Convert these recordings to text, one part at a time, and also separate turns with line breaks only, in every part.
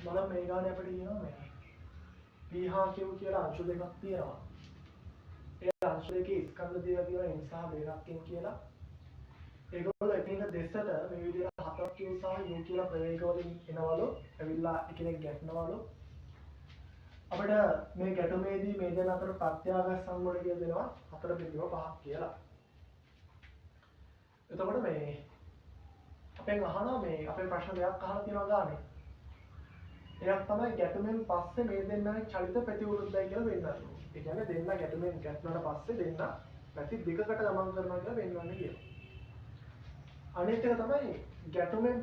බලන්න මේ ගානේ අපිට කියනවා මේ p හා q කියලා අංශු දෙකක් තියෙනවා. ඒ අංශු දෙකේ ස්කන්ධ දෙක කියලා n සහ වේගයෙන් කියලා. ඒගොල්ලෝ එකිනෙක දෙසට මේ විදිහට 4q සහ u කියලා ප්‍රවේග වලින් එනවලු. ඇවිල්ලා එකිනෙක ගැටෙනවලු. අපිට මේ ගැටුමේදී මේ දෙන අතර ප්‍රත්‍යාඝාත සම්බන්ධ කියලා දෙනවා 4.5 කියලා. එතකොට මේ අපෙන් අහනවා මේ අපේ ප්‍රශ්න දෙකක් අහලා තියෙනවා ගානේ. එකක් තමයි ගැටුමෙන් පස්සේ මේ දෙන්නගේ චලිත ප්‍රතිවිරුද්ධයි කියලා වෙන්නන්නේ. ඒ කියන්නේ දෙන්න ගැටුමෙන් ගැටුණාට පස්සේ දෙන්න පැති දෙකකට ගමන් කරනවා කියලා වෙන්නන්නේ කියනවා. අනිත් එක තමයි ගැටුමෙන්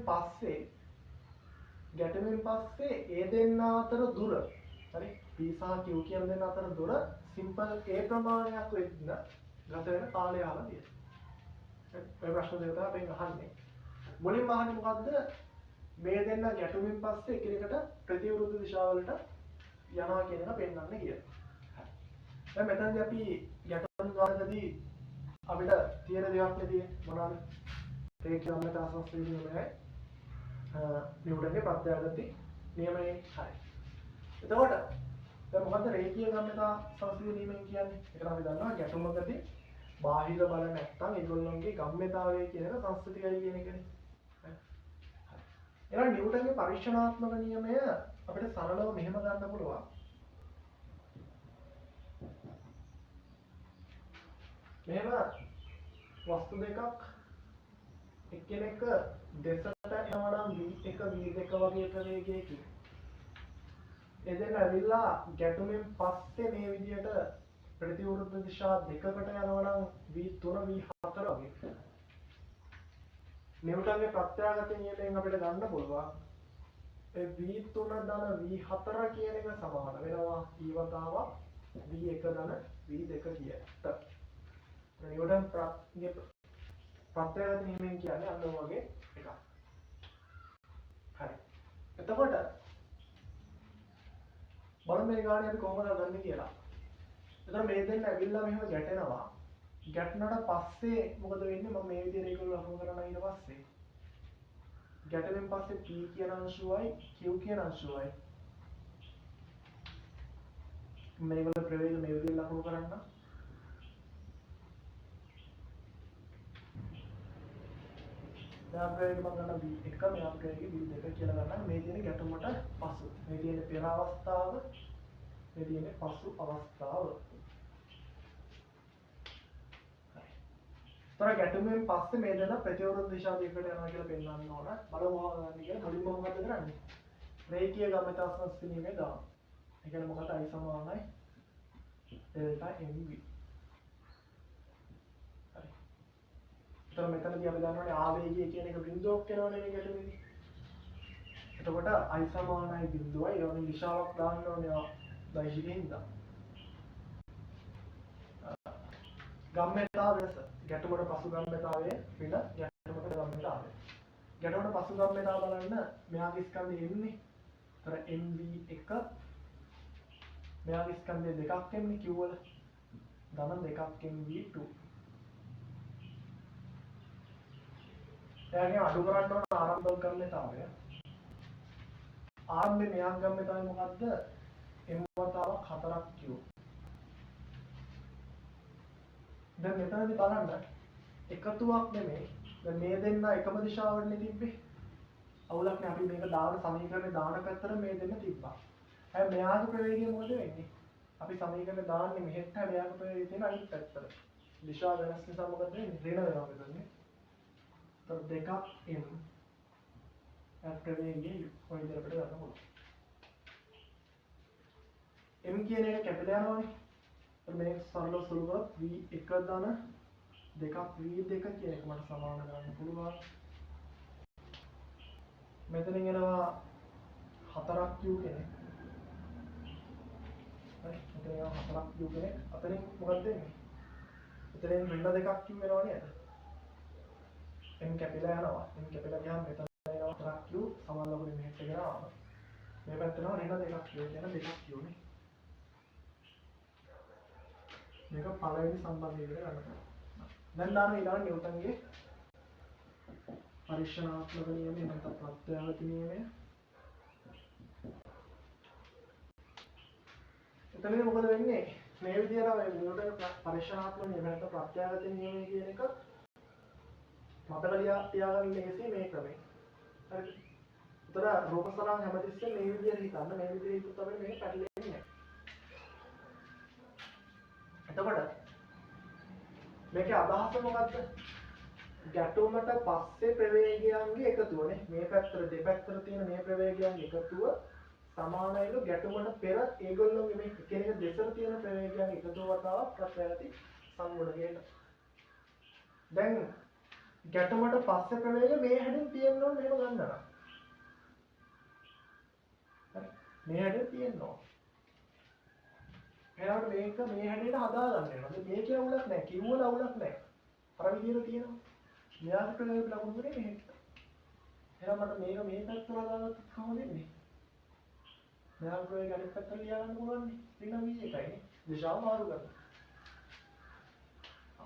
පස්සේ ඒ දෙන්න අතර දුර හරි p සහ q කියන දෙන්න අතර දුර සිම්පල් a ප්‍රමාණයක් වෙන්න ගත වෙන කාලය අහලා තියෙනවා. ඒ ප්‍රශ්න දෙක තමයි අපෙන් අහන්නේ. මුලින්ම අහන්නේ මොකද්ද? මේ දෙන්න ගැටුමින් පස්සේ එකිනෙකට ප්‍රතිවිරුද්ධ දිශාවලට යනවා කියන එක පෙන්වන්න කියලා. දැන් මෙතනදී අපි ගැටුම් වලදී අපිට තියෙන දේවල් නෙදී මොනවාද? රේඛීය ගම්‍යතා සංස්කෘතිය නියමයි. නිව්ටන්ගේ ප්‍රත්‍යාඝාත නියමයි. හරි. එතකොට දැන් මොකද්ද රේඛීය ගම්‍යතා සංස්කෘතිය නියමයි කියන්නේ? ඒක අපි දන්නවා ගැටුමකදී බාහිර බල නැත්තම් ඒගොල්ලන්ගේ ගම්‍යතාවය කියන එක සංස්කෘතිකයි කියන එකනේ. එහෙනම් නිව්ටන්ගේ පරීක්ෂණාත්මක නියමය අපිට සරලව මෙහෙම ගන්න පුළුවන්. මෙහෙම වස්තු දෙකක් එක්කෙනෙක් දෙසට යනවා නම් v1 v2 වගේ ප්‍රවේගයකින් එදෙන ඇවිල්ලා ගැටුමෙන් පස්සේ මේ විදියට ප්‍රතිවිරුද්ධ දිශා දෙකකට යනවා නම් v3 v4 වගේ නිව්ටන්ගේ ප්‍රත්‍යාඝාත නියමයෙන් අපිට ගන්න පුළුවන් ඒ v3 ධන v4 කියන එක සමාන වෙනවා e වතාවක් v1 ධන v2 කියට. නිව්ටන් ප්‍රත්‍යාඝාත නියමයෙන් කියන්නේ අන්න වගේ එකක්. හරි. එතකොට බලමු මේ ගානේ අපි කොහොමද ගන්නේ කියලා. එතන මේ දෙන්න ඇවිල්ලා මෙහෙම ගැටෙනවා. ගැටුණාට පස්සේ මොකද වෙන්නේ? මම මේ විදිහට ඒගොල්ලෝ ලකුණු කරනවා ඊට පස්සේ. ගැටෙමින් පස්සේ p කියන අංශුවයි q කියන අංශුවයි මේගොල්ලෝ ප්‍රවේග මේ විදිහට ලකුණු කරන්න. දැන් ප්‍රවේග මම ගන්න v1 මෙයා ප්‍රවේග v2 කියලා ගන්න. මේ තියෙන ගැටුමට පසු. මේ තියෙන පෙර අවස්ථාව, මේ තියෙන පසු අවස්ථාව. තර ගැටුමෙන් පස්සේ මේ දෙන ප්‍රතිවිරුද්ධ දිශා දෙකකට යනවා කියලා පෙන්වන්න ඕන. බලමු මොකක්ද කියලා. මුලින්ම මොකද කරන්නේ? රේඛීය ගම්‍යතා සංස්කෘතියේ දාන. ඒ කියන්නේ මොකද i සමානයි delta mv. හරි. එතකොට මෙතනදී අපි දන්නවනේ ආවේගය කියන එක බිඳුවක් වෙනවනේ මේ ගැටුමේදී. එතකොට i සමානයි බිඳුවයි ඒ වගේ දිශාවක් දාන්න ඕනේ දෛශිකෙන්ද. ගම්‍යතා වෙනස ගැටුමට පසු ගම්‍යතාවය වෙන ගැටුමට ගම්‍යතාවය. ගැටුමට පසු ගම්‍යතාව බලන්න මෙයාගේ ස්කන්ධය එන්නේ. ඒතර mv1 මෙයාගේ ස්කන්ධය දෙකක් එන්නේ q වල. ධන දෙකක් mv2. එයාගේ අඩු කරන්න ඕන ආරම්භක ගම්‍යතාවය. ආරම්භයේ මෙයාගේ ගම්‍යතාවය මොකද්ද? m වතාවක් 4ක් q. දැන් මෙතනදී බලන්න එකතුවක් නෙමෙයි. දැන් මේ දෙන්න එකම දිශාවටනේ තිබ්බේ. අවුලක් නෑ අපි මේක දාන සමීකරණේ දාන පැත්තට මේ දෙන්න තිබ්බා. හැබැයි මෙයාගේ ප්‍රවේගය මොකද වෙන්නේ? අපි සමීකරණේ දාන්නේ මෙහෙට මෙයාගේ ප්‍රවේගය තියෙන අනිත් පැත්තට. දිශාව වෙනස් නිසා මොකද වෙන්නේ? ඍණ වෙනවා මෙතනනේ. ඒතර දෙකක් m ප්‍රවේගය කොයි විදිහකට ගන්න පුළුවන්. m කියන එක කැපිලා යනවානේ. මේ සරල සුළු කරොත් v1 ධන දෙකක් v2 කියන එක මට සමාන කරන්න පුළුවන්. මෙතනින් එනවා 4ක් q කෙනෙක්. හරි. මෙතන එනවා 4ක් q කෙනෙක්. අතනින් මොකක්ද වෙන්නේ? එතනින් ඍණ දෙකක් q වෙනව නේද? m කැපිලා යනවා. m කැපිලා ගියාම මෙතන එනවා 4ක් q සමාන ලකුණු මෙහෙට ගෙනාවම මේ පැත්තට එනවා ඍණ දෙකක් q කියන දෙකක් q නේ. මේක පළවෙනි සම්බන්ධය විදිහට ගන්න පුළුවන්. දැන් දාන ඊළඟ නිව්ටන්ගේ පරීක්ෂණාත්මක නියමය නැත්නම් ප්‍රත්‍යාඝාත නියමය. එතනදී මොකද වෙන්නේ? මේ විදිහට මේ නිව්ටන් පරිශනාත්මක නියම නැත්නම් ප්‍රත්‍යාගත නියමය කියන එක මතක තියාගන්න ලේසි මේ ක්‍රමේ. හරිද? උතර රූප සලං හැමතිස්සෙම මේ විදිහට හිතන්න මේ විදිහට හිතුවත් අපිට මේක පැටලෙන්නේ නැහැ. එතකොට මේකේ අදහස මොකද්ද? ගැටුමට පස්සේ ප්‍රවේගයන්ගේ එකතුවනේ. මේ පැත්තට දෙපැත්තට තියෙන මේ ප්‍රවේගයන්ගේ එකතුව සමානයිලු ගැටුමට පෙර ඒගොල්ලෝගේ මේ එකිනෙක දෙසට තියෙන ප්‍රවේගයන්ගේ එකතුව වතාවක් ප්‍රත්‍යාගති සංගුණකයට. දැන් ගැටුමට පස්සේ ප්‍රවේගය මේ හැඩෙන් තියෙන්න ඕනේ මෙහෙම ගන්නවා. හරි. මේ හැඩෙන් තියෙන්න ඕනේ. එහෙනම් මේක මේ හැඩයට හදාගන්න වෙනවා. මේකේ අවුලක් නැහැ. කිව්වල අවුලක් නැහැ. අර විදිහට තියෙනවා. මෙයාට ප්‍රවේග ලකුණු කරේ මෙහෙට. එහෙනම් මට මේක මේ පැත්තට හදාගත්තොත් කොහොමද වෙන්නේ? මෙයාට ප්‍රවේග අනිත් පැත්තට ලියාගන්න පුළුවන් නේ. ඍණ v එකයිනේ. දිශාව මාරු කරලා.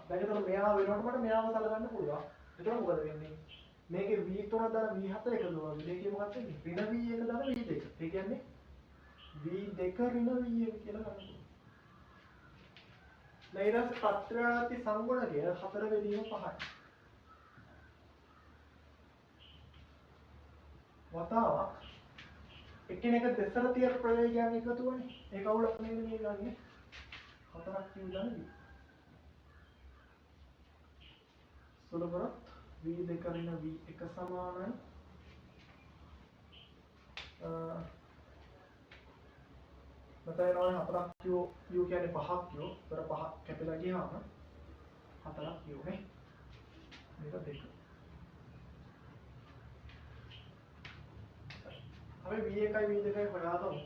දැන් ඒතකොට මෙයා වෙනකොට මට මෙයාව සලකන්න පුළුවන්. එතකොට මොකද වෙන්නේ? මේකේ v3 දාන v4 එකතු වෙනවා. මේකේ මොකක්ද වෙන්නේ? ඍණ v1 දාන v2. ඒ කියන්නේ v2 ඍණ v1 කියලා ගන්න පුළුවන්. නෛරස් පත්‍රාති සංගුණකය 4 බෙදීම 5යි. වතාවක් එකිනෙක දෙසට තියෙන ප්‍රවේගයන් එකතුවනේ. ඒක අවුලක් නේද මේ ගන්නේ? 4ක් කියලානේ. සුළු කරොත් v2 ඍණ v1 සමානයි මතය නෝනේ 4ක් q කියන්නේ 5ක් q. ඒතර 5ක් කැපිලා ගියාම 4ක් q නේ. මේක 2. අපි v1යි v2යි හොයාගමු.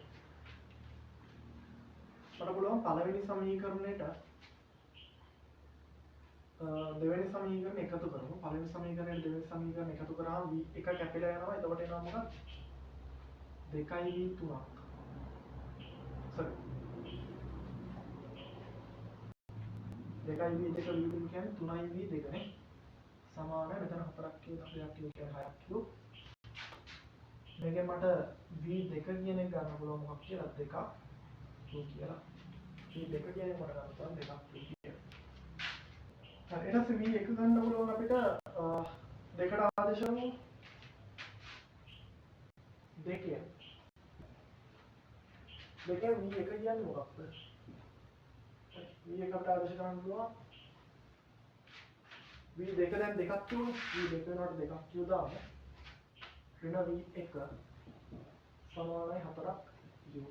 මට පුළුවන් පළවෙනි සමීකරණයට දෙවෙනි සමීකරණ එකතු කරමු. පළවෙනි සමීකරණයට දෙවෙනි සමීකරණ එකතු කරාම v1 කැපිලා යනවා. එතකොට එනවා මොකක්ද? 2යි v3ක්. sorry 2යි v2 කියන්නේ 3යි v2 නේ. සමානයි මෙතන 4ක් q 3ක් q කියන්නේ 6ක් q. මේකෙන් මට v2 කියන එක ගන්න පුළුවන් මොකක් කියලා 2ක් q කියලා. v2 කියන්නේ මට ගන්න පුළුවන් 2ක් q කියලා. හරි ඊට පස්සේ v1 ගන්න පුළුවන් අපිට දෙකට ආදේශ කරමු. 2 කියන්නේ v1 කියන්නේ මොකක්ද? v1 අපිට ආදේශ කරන්න පුළුවන් v2 දැන් 2ක් කියුනේ. v2 වෙනකොට 2ක් කියු දාමු. ඍණ v1 සමානයි 4ක් u.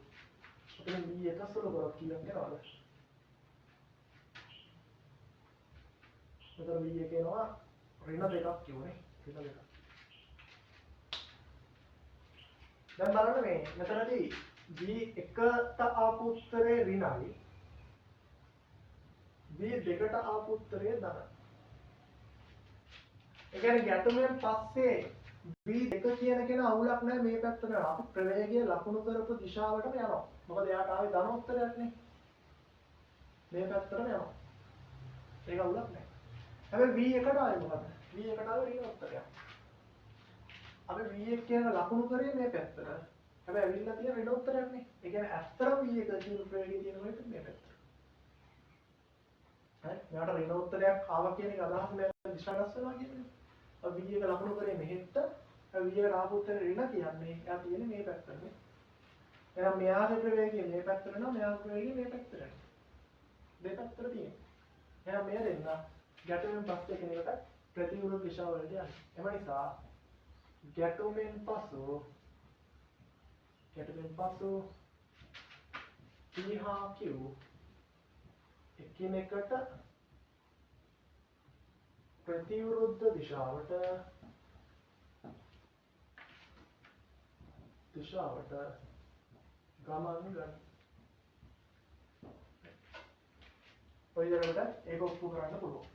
අපිට v1 සුළු කරොත් කීයක් එනවද? මෙතන v1 එනවා ඍණ 2ක් කියුනේ. ඍණ 2ක්. දැන් බලන්න මේ මෙතනදී v1ට ආපු උත්තරේ ඍණයි. v2ට ආපු උත්තරේ ධනයි. ඒ කියන්නේ ගැටුමෙන් පස්සේ v2 කියන කෙනා අවුලක් නැහැ මේ පැත්තට යනවා. අපි ප්‍රවේගය ලකුණු කරපු දිශාවටම යනවා. මොකද එයාට ආවේ ධනෝත්තරයක් නේ. මේ පැත්තටම යනවා. ඒක අවුලක් නැහැ. හැබැයි v1ට ආවේ මොකද? v1ට ආවේ ඍණෝත්තරයක්. අපි v1 කියන ලකුණු කරේ මේ පැත්තට. හැබැයි ඇවිල්ලා තියෙන ඍණෝත්තරයක් නේ. ඒ කියන්නේ ඇත්තටම v1 කියන ප්‍රවේගය තියෙන මොකද මේ පැත්තට. හරි. මෙයාට ඍණෝත්තරයක් ආවා කියන එක අදහස් නෑ දිශාගත වෙනවා කියන්නේ. අපි v1 ලකුණු කරේ මෙහෙට. v1 ආපු උත්තරේ ඍණ කියන්නේ එයා තියෙන්නේ මේ පැත්තට. එහෙනම් මෙයාගේ ප්‍රවේගය මේ පැත්තට යනවා මෙයාගේ ප්‍රවේගය මේ පැත්තට යනවා. දෙපැත්තට තියෙනවා. එහෙනම් මෙයා දෙන්න ගැටුමෙන් පස්සේ කෙනෙකුට ප්‍රතිවිරුද්ධ දිශාවලට යනවා. එම නිසා ගැටුමෙන් පසු P හා Q එකිනෙකට ප්‍රතිවිරුද්ධ දිශාවට ගමන් ගන්න. ඔය විදිහට ඒක ඔප්පු කරන්න පුළුවන්.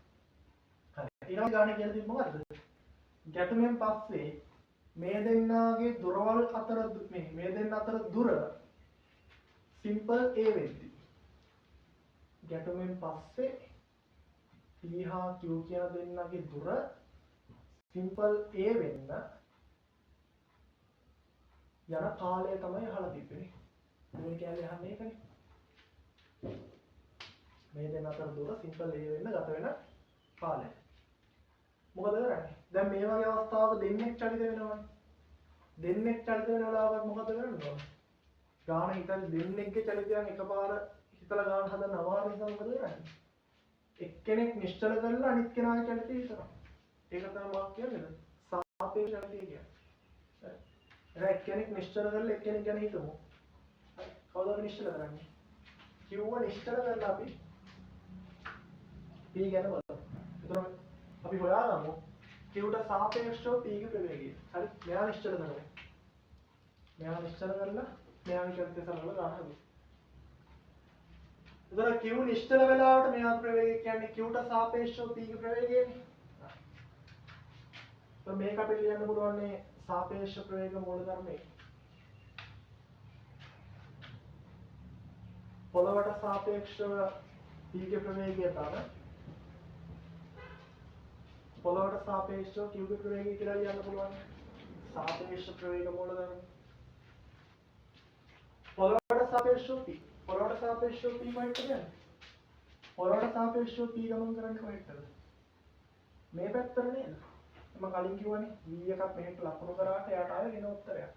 හරි. ඊළඟ ගානේ කියලා තිබ්බ මොකද්ද? ගැටුමෙන් පස්සේ මේ දෙන්නාගේ දොරවල් අතර මේ දෙන්න අතර දුර සිම්පල් a වෙද්දී ගැටුමෙන් පස්සේ P හා Q කියන දෙන්නගේ දුර සිම්පල් a වෙන්න යන කාලය තමයි අහලා තිබෙන්නේ. මේ කියන්නේ අහන්නේ ඒකනේ. මේ දෙන්න අතර දුර සිම්පල් a වෙන්න ගත වෙන කාලය. මොකද කරන්නේ? දැන් මේ වගේ අවස්ථාවක දෙන්නෙක් චලිත වෙනවනේ. දෙන්නෙක් චලිත වෙන වෙලාවක මොකද කරන්නේ? ගාන හිතන් දෙන්නෙක්ගේ චලිතයන් එකපාර හිතලා ගාන හදන්න අමාරු නිසා මොකද කරන්නේ? එක්කෙනෙක් නිශ්චල කරලා අනිත් කෙනාගේ චලිතය හිතනවා. ඒක තමයි මම කියන්නේ. සාපේක්ෂ චලිතය කියන්නේ. එහෙනම් එක්කෙනෙක් නිශ්චල කරලා එක්කෙනෙක් ගැන හිතමු. හරි. කවුද නිශ්චල කරන්නේ? Q නිශ්චල කරලා අපි P ගැන බලමු. එතකොට අපි හොයාගමු Qට සාපේක්ෂව P ගේ ප්‍රවේගය. හරි. මෙයා නිශ්චල කරනවා. මෙයා නිශ්චල කරලා මෙයාගේ චලිතය සරලව ගන්න හදමු. එතකොට Q නිශ්චල වෙලාවට මෙයා ප්‍රවේගය කියන්නේ Qට සාපේක්ෂව P ගේ ප්‍රවේගයනේ. එතකොට මේක අපිට ලියන්න පුළුවන් සාපේක්ෂ ප්‍රවේග මූලධර්මයේ. පොළවට සාපේක්ෂව P ගේ ප්‍රවේගය තමයි පොළවට සාපේක්ෂව Q ගේ ප්‍රවේගය කියලා ලියන්න පුළුවන්. සාපේක්ෂ ප්‍රවේග මූලධර්ම. පොළවට සාපේක්ෂව P. පොළවට සාපේක්ෂව P කොහෙටද යන්නේ? පොළවට සාපේක්ෂව P ගමන් කරන්නේ කොහෙටද? මේ පැත්තට නේද? මම කලින් කිව්වනේ v එකක් මෙහෙට ලකුණු කරාට එයාට ආවේ වෙන උත්තරයක්.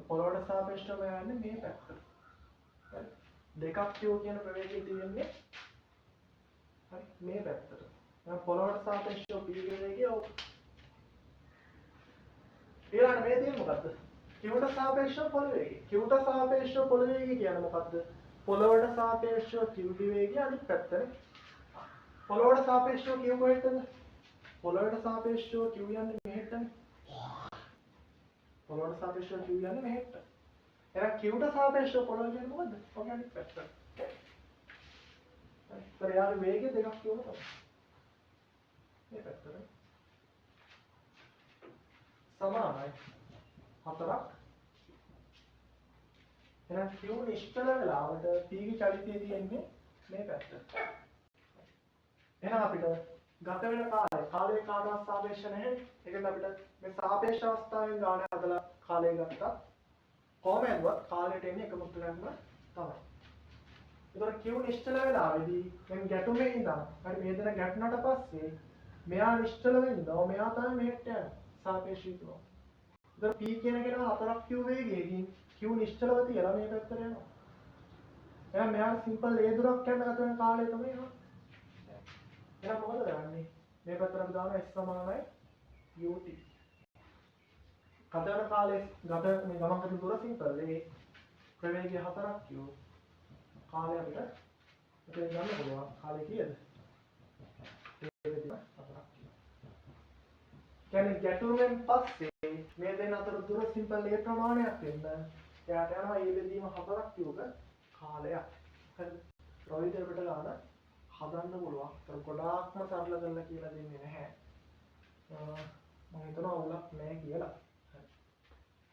පොළවට සාපේක්ෂව යන්නේ මේ පැත්තට. හරි. දෙකක් Q කියන ප්‍රවේගය තියෙන්නේ හරි මේ පැත්තට. දැන් පොළවට සාපේක්ෂව P ප්‍රවේගය ඔව්. ඊළඟට මේ තියෙන්නේ මොකද්ද? Qට සාපේක්ෂව පොළ වේගය. Qට සාපේක්ෂව පොළ වේගය කියන්නේ මොකද්ද? පොළවට සාපේක්ෂව Q වේගය අනිත් පැත්තනේ. පොළවට සාපේක්ෂව Q කොහෙටද? පොළවට සාපේක්ෂව Q යන්නේ මෙහෙටනේ. පොළවට සාපේක්ෂව Q යන්නේ මෙහෙට. එහෙනම් Qට සාපේක්ෂව පොළව කියන්නේ මොකද්ද? ඔක අනිත් පැත්ත. හරි. යාළුවෝ වේගය දෙකක් කියවම තමයි. මේ පැත්තට. සමානයි. හතරක්. එහෙනම් Q නිශ්චල වෙලාවට P ගේ චලිතය තියෙන්නේ මේ පැත්තට. එහෙනම් අපිට ගත වෙන කාලය කාටවත් සාපේක්ෂ නැහැ. ඒකෙන් අපිට මේ සාපේක්ෂ අවස්ථාවෙන් ගාන හදලා කාලය ගත්තා. කොහොමද කාලයට එන්නේ එකම උත්තරයක්ම තමයි. ඒතර Q නිශ්චල වෙලාවේදී දැන් ගැටුමේ ඉඳන් හරි මේ දෙන ගැටුණාට පස්සේ මෙයා නිශ්චල වෙනවා. මෙයා තමයි මෙහෙට යන්නේ. සාපේක්ෂීව. ඒතර P කියන කෙනා හතරක් Q වේගයකින් Q නිශ්චලව තියලා මේ පැත්තට යනවා. එහෙනම් මෙයා සිම්පල් A දුරක් යන ගත වෙන කාලය තමයි යනවා. එහෙනම් මොකද කරන්නේ? මේ පැත්තට අපි දානවා S සමානයි UT. කතරන කාලේ ගත මේ ගමන් කරන දුර සිම්පල් ඒ ප්‍රවේගය හතරක් Q. කාලය අපිට මෙතන ගන්න පුළුවන්. කාලය කීයද? හතරක් Q. කියන්නේ ගැටුමෙන් පස්සේ මේ දෙන්න අතර දුර සිම්පල් A ප්‍රමාණයක් වෙන්න එයාට යනවා ඒ බෙදීම හතරක් Q ක කාලයක්. හරිද? ප්‍රවිතර පිට ගන්න හදන්න පුළුවන්. ඒක ගොඩාක්ම සරල කරලා කියලා දෙන්නේ නැහැ. මම හිතනවා අවුලක් නැහැ කියලා.